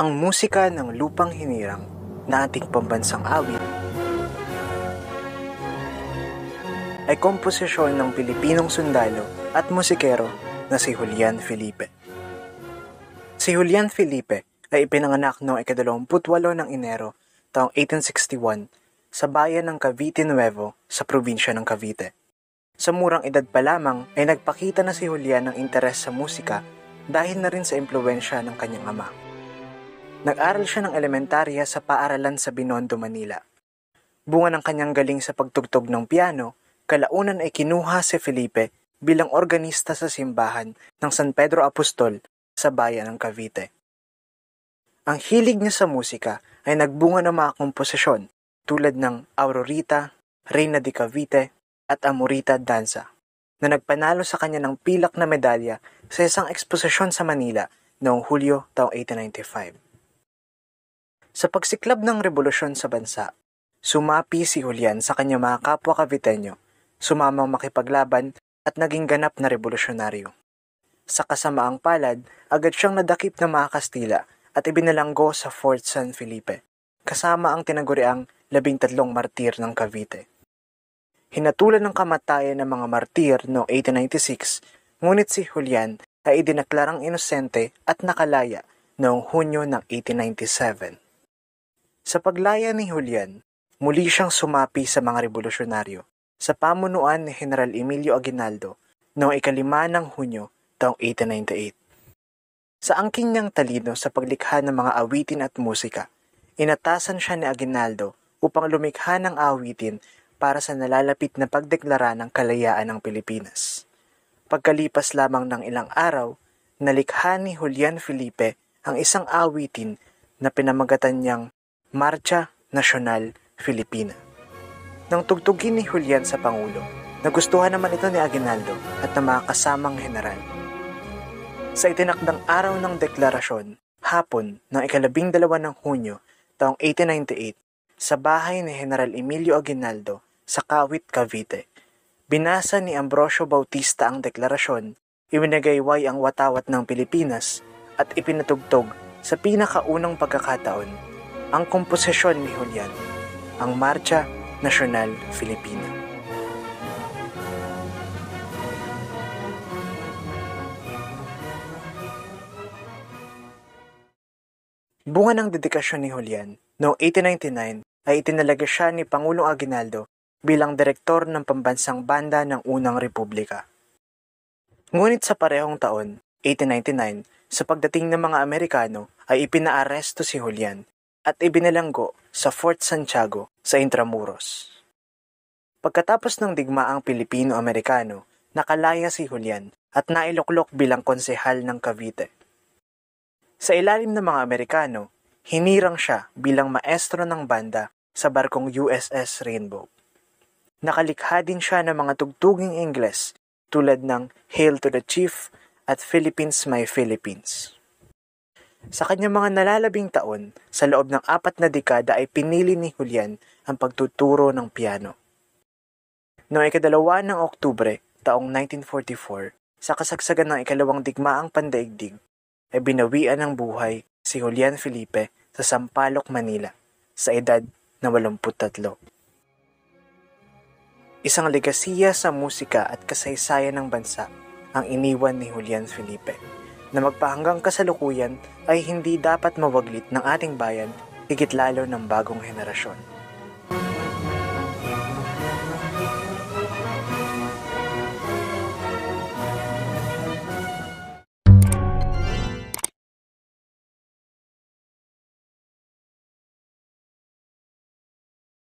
Ang musika ng Lupang Hinirang na ating pambansang awit ay komposisyon ng Pilipinong sundalo at musikero na si Julian Felipe. Si Julian Felipe ay ipinanganak noong 28 ng Enero taong 1861 sa bayan ng Cavite Nuevo sa probinsya ng Cavite. Sa murang edad pa lamang ay nagpakita na si Julian ng interes sa musika dahil na rin sa impluwensya ng kanyang ama. Nag-aral siya ng elementarya sa paaralan sa Binondo, Manila. Bunga ng kanyang galing sa pagtugtog ng piano, kalaunan ay kinuha si Felipe bilang organista sa simbahan ng San Pedro Apostol sa bayan ng Cavite. Ang hilig niya sa musika ay nagbunga ng mga komposisyon tulad ng Aurorita, Reina de Cavite at Amorita Danza na nagpanalo sa kanya ng pilak na medalya sa isang eksposisyon sa Manila noong Hulyo taong 1895. Sa pagsiklab ng revolusyon sa bansa, sumapi si Julian sa kanyang mga kapwa Caviteño, sumamang makipaglaban at naging ganap na revolusyonaryo. Sa kasamaang palad, agad siyang nadakip ng mga Kastila at ibinalanggo sa Fort San Felipe, kasama ang tinaguriang 13 martir ng Cavite. Hinatulan ng kamatayan ng mga martir noong 1896, ngunit si Julian ay idinaklarang inosente at nakalaya noong Hunyo ng 1897. Sa paglaya ni Julian, muli siyang sumapi sa mga revolusyonaryo sa pamunuan ni General Emilio Aguinaldo noong 5 ng Hunyo taong 1898. Sa angking niyang talino sa paglikha ng mga awitin at musika, inatasan siya ni Aguinaldo upang lumikha ng awitin para sa nalalapit na pagdeklara ng kalayaan ng Pilipinas. Pagkalipas lamang ng ilang araw, nalikha ni Julian Felipe ang isang awitin na pinamagatan niyang Marcha Nacional Filipina. Nang tugtugin ni Julian sa Pangulo, nagustuhan naman ito ni Aguinaldo at ng mga kasamang general. Sa itinakdang araw ng deklarasyon, hapon ng 12 ng Hunyo taong 1898, sa bahay ni General Emilio Aguinaldo sa Kawit, Cavite, binasa ni Ambrosio Bautista ang deklarasyon, iwinagayway ang watawat ng Pilipinas at ipinatugtog sa pinakaunang pagkakataon ang komposisyon ni Julian, ang Marcha Nacional Filipina. Bunga ng dedikasyon ni Julian, noong 1899 ay itinalaga siya ni Pangulong Aguinaldo bilang direktor ng pambansang banda ng Unang Republika. Ngunit sa parehong taon, 1899, sa pagdating ng mga Amerikano ay ipinaaresto si Julian at ibinalanggo sa Fort Santiago sa Intramuros. Pagkatapos ng digmaang Pilipino-Amerikano, nakalaya si Julian at nailuklok bilang konsehal ng Cavite. Sa ilalim ng mga Amerikano, hinirang siya bilang maestro ng banda sa barkong USS Rainbow. Nakalikha din siya ng mga tugtuging Ingles tulad ng Hail to the Chief at Philippines My Philippines. Sa kanyang mga nalalabing taon, sa loob ng 4 na dekada ay pinili ni Julian ang pagtuturo ng piano. Noong 2 ng Oktubre taong 1944, sa kasagsagan ng 2nd digmaang pandaigdig, ay binawian ng buhay si Julian Felipe sa Sampaloc, Manila, sa edad na 83. Isang legasiya sa musika at kasaysayan ng bansa ang iniwan ni Julian Felipe, na magpahanggang kasalukuyan ay hindi dapat mawaglit ng ating bayan, higit lalo ng bagong henerasyon.